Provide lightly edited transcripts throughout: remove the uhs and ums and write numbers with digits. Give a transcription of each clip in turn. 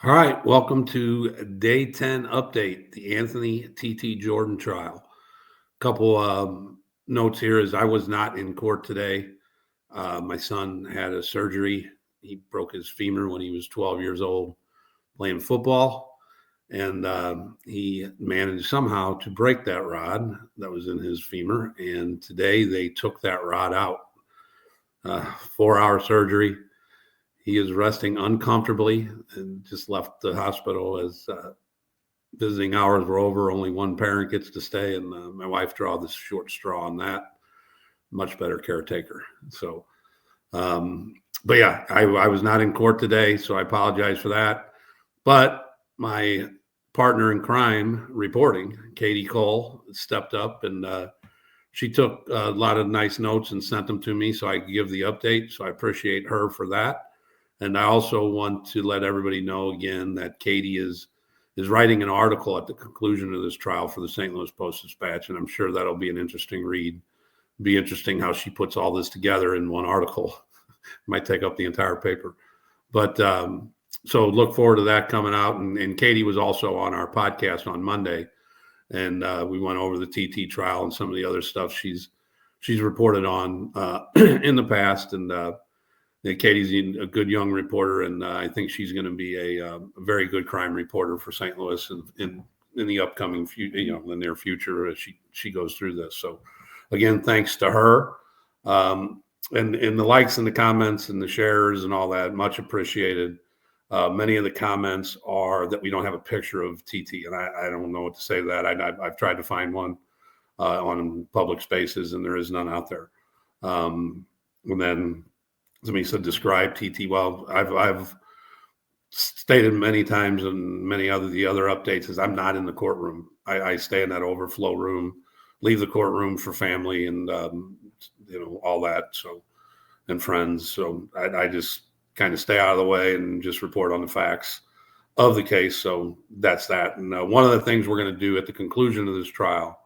All right, welcome to day 10 update, the Anthony TT Jordan trial. Couple notes here is I was not in court today. My son had a surgery. He broke his femur when he was 12 years old playing football, and he managed somehow to break that rod that was in his femur. And today they took that rod out. 4-hour surgery. He is resting uncomfortably and just left the hospital as visiting hours were over. Only one parent gets to stay, and my wife drew the short straw on that. Much better caretaker. So, but yeah, I was not in court today, so I apologize for that. But my partner in crime reporting, Katie Cole, stepped up and she took a lot of nice notes and sent them to me so I could give the update. So I appreciate her for that. And I also want to let everybody know again that Katie is writing an article at the conclusion of this trial for the St. Louis Post-Dispatch, and I'm sure that'll be an interesting read. Be interesting how she puts all this together in one article. Might take up the entire paper. But so look forward to that coming out. And Katie was also on our podcast on Monday, and we went over the TT trial and some of the other stuff she's reported on in the past. And Katie's a good young reporter, and I think she's going to be a very good crime reporter for St. Louis in the upcoming the near future as she goes through this. So, again, thanks to her, and the likes and the comments and the shares and all that, much appreciated. Many of the comments are that we don't have a picture of TT, and I don't know what to say to that. I've tried to find one on public spaces, and there is none out there. And then somebody said, describe TT. Well, I've stated many times in many other updates is I'm not in the courtroom. I stay in that overflow room, leave the courtroom for family and all that. So, and friends. So I just kind of stay out of the way and just report on the facts of the case. So that's that. And one of the things we're going to do at the conclusion of this trial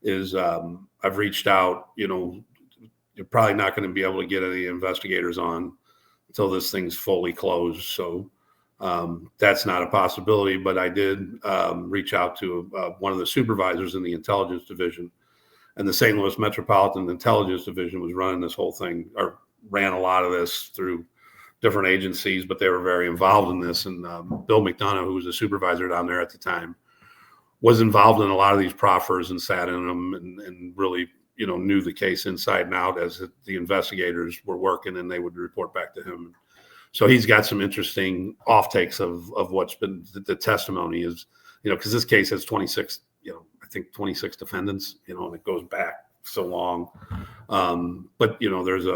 is I've reached out. You're probably not going to be able to get any investigators on until this thing's fully closed. So that's not a possibility. But I did reach out to one of the supervisors in the intelligence division, and the St. Louis Metropolitan Intelligence Division was running this whole thing, or ran a lot of this through different agencies, but they were very involved in this. And Bill McDonough, who was a supervisor down there at the time, was involved in a lot of these proffers and sat in them and really knew the case inside and out as the investigators were working, and they would report back to him. So he's got some interesting offtakes of what's been the testimony is, because this case has 26, I think 26 defendants, and it goes back so long. But there's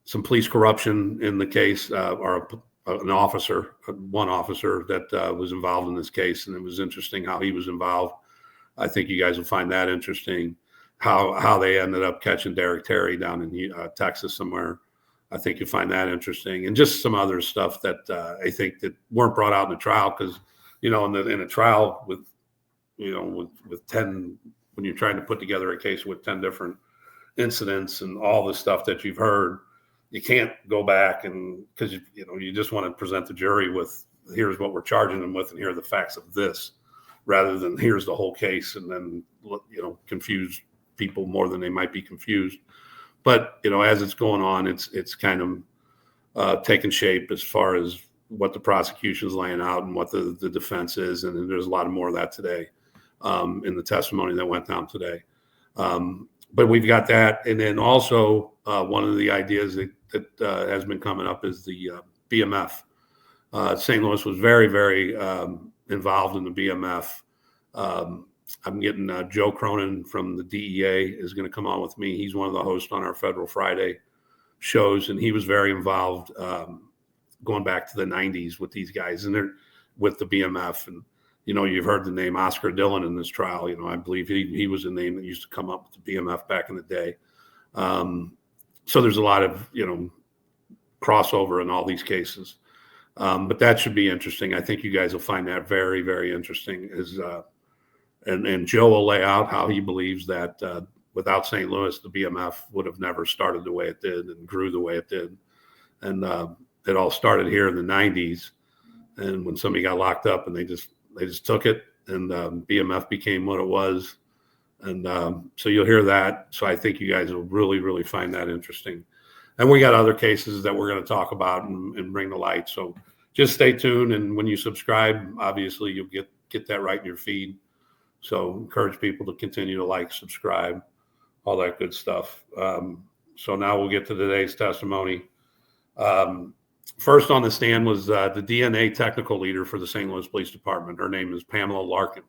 some police corruption in the case, or one officer that was involved in this case, and it was interesting how he was involved. I think you guys will find that interesting, how they ended up catching Derek Terry down in Texas somewhere. I think you'll find that interesting, and just some other stuff that I think that weren't brought out in the trial because, in a trial with 10, when you're trying to put together a case with 10 different incidents and all the stuff that you've heard, you can't go back and because you just want to present the jury with here's what we're charging them with and here are the facts of this, rather than here's the whole case and then confuse people more than they might be confused. But as it's going on, it's kind of taking shape as far as what the prosecution is laying out and what the defense is, and there's a lot more of that today in the testimony that went down today. But we've got that, and then also one of the ideas that has been coming up is the BMF. St. Louis was very, very involved in the BMF. I'm getting Joe Cronin from the DEA is going to come on with me. He's one of the hosts on our Federal Friday shows, and he was very involved going back to the 90s with these guys and they're with the BMF. And you've heard the name Oscar Dillon in this trial. I believe he was a name that used to come up with the BMF back in the day. So there's a lot of crossover in all these cases. But that should be interesting. I think you guys will find that very, very interesting. And Joe will lay out how he believes that without St. Louis, the BMF would have never started the way it did and grew the way it did. And it all started here in the 90s, and when somebody got locked up, and they just took it, and BMF became what it was. And so you'll hear that. So I think you guys will really, really find that interesting. And we got other cases that we're going to talk about and bring to light. So just stay tuned. And when you subscribe, obviously you'll get that right in your feed. So encourage people to continue to like, subscribe, all that good stuff. So now we'll get to today's testimony. First on the stand was the DNA technical leader for the St. Louis Police Department. Her name is Pamela Larkin.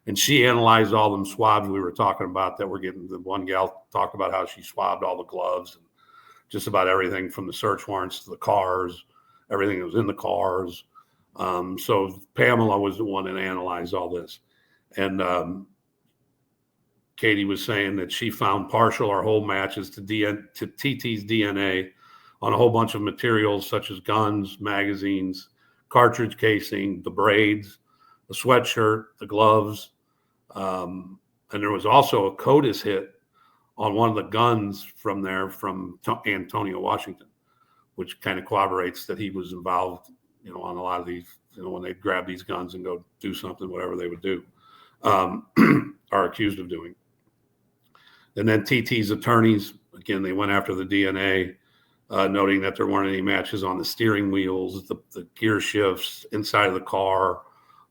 And she analyzed all them swabs we were talking about that we're getting. The one gal talked about how she swabbed all the gloves and just about everything from the search warrants to the cars, everything that was in the cars. So Pamela was the one that analyzed all this. And Katie was saying that she found partial or whole matches to TT's DNA on a whole bunch of materials such as guns, magazines, cartridge casing, the braids, the sweatshirt, the gloves. And there was also a CODIS hit on one of the guns from Antonio Washington, which kind of corroborates that he was involved, on a lot of these, when they'd grab these guns and go do something, whatever they would do, are accused of doing. And then TT's attorneys, again, they went after the DNA, noting that there weren't any matches on the steering wheels, the gear shifts, inside of the car,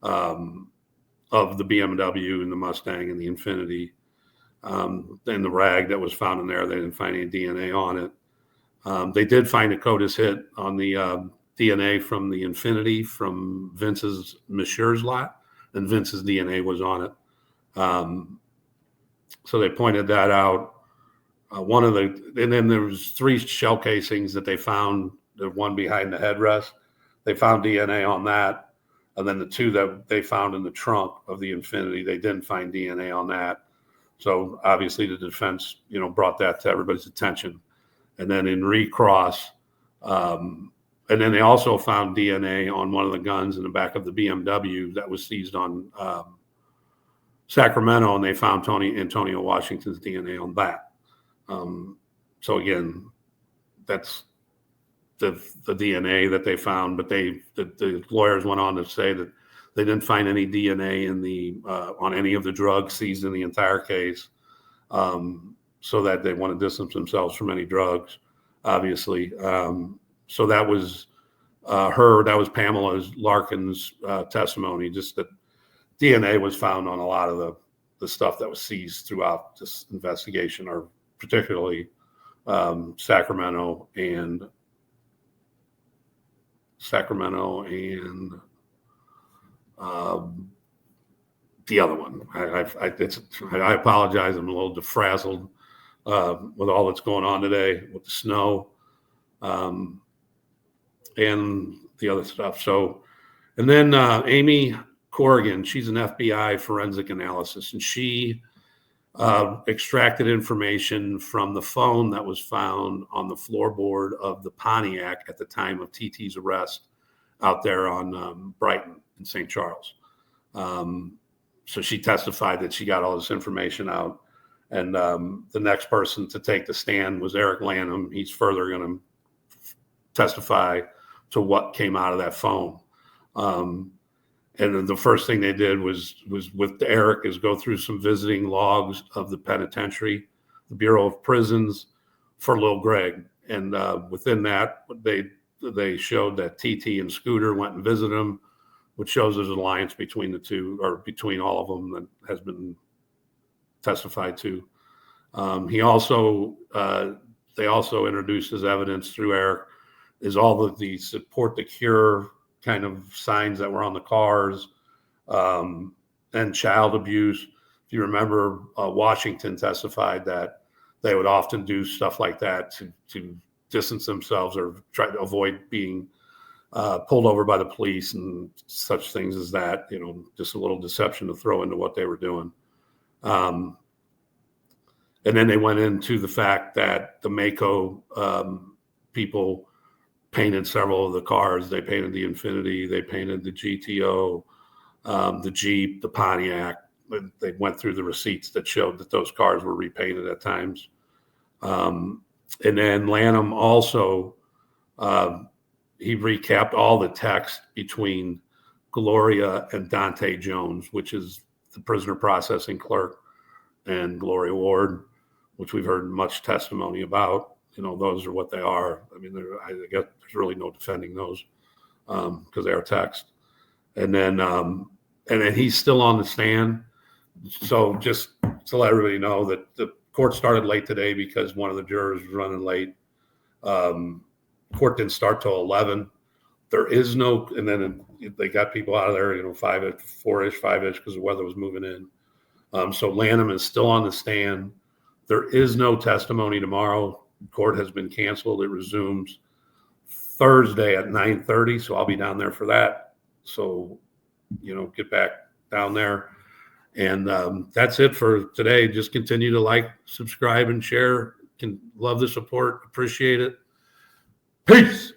of the BMW and the Mustang and the Infiniti. And the rag that was found in there, they didn't find any DNA on it. They did find a CODIS hit on the DNA from the Infiniti from Vince's Masure's lot, and Vince's DNA was on it. So they pointed that out. And then there was 3 shell casings that they found, the one behind the headrest. They found DNA on that. And then the 2 that they found in the trunk of the Infiniti, they didn't find DNA on that. So obviously the defense, brought that to everybody's attention. And then in recross, and then they also found DNA on one of the guns in the back of the BMW that was seized on Sacramento, and they found Antonio Washington's DNA on that. So again, that's the DNA that they found, but the lawyers went on to say that they didn't find any DNA in on any of the drugs seized in the entire case, so that they want to distance themselves from any drugs, obviously. So that was that was Pamela Larkin's testimony, just that DNA was found on a lot of the stuff that was seized throughout this investigation, or particularly Sacramento and the other one. I apologize. I'm a little defrazzled with all that's going on today with the snow and the other stuff. So, and then Amy Corrigan, she's an FBI forensic analysis, and she extracted information from the phone that was found on the floorboard of the Pontiac at the time of TT's arrest out there on Brighton in St. Charles. So she testified that she got all this information out. And the next person to take the stand was Eric Lanham. He's further going to testify to what came out of that phone. And then the first thing they did was with Eric is go through some visiting logs of the penitentiary, the Bureau of Prisons, for Lil Greg. And within that, they showed that TT and Scooter went and visited him, which shows there's an alliance between the two, or between all of them, that has been testified to. They also introduced as evidence through Eric is all of the support the cure kind of signs that were on the cars, and child abuse. If you remember, Washington testified that they would often do stuff like that to distance themselves or try to avoid being pulled over by the police and such things as that, just a little deception to throw into what they were doing. And then they went into the fact that the Maaco people painted several of the cars. They painted the Infiniti, they painted the GTO, the Jeep, the Pontiac. They went through the receipts that showed that those cars were repainted at times. And then Lanham also he recapped all the text between Gloria and Dante Jones, which is the prisoner processing clerk, and Gloria Ward, which we've heard much testimony about. Those are what they are. I mean, I guess there's really no defending those because they are text. And then he's still on the stand. So just to let everybody know that the court started late today because one of the jurors was running late. Court didn't start till 11. There is no, and then they got people out of there, 4-ish, 5-ish, because the weather was moving in. So Lanham is still on the stand. There is no testimony tomorrow. Court has been canceled. It resumes Thursday at 9:30. So I'll be down there for that. So, get back down there. And that's it for today. Just continue to like, subscribe, and share. Love the support. Appreciate it. Peace.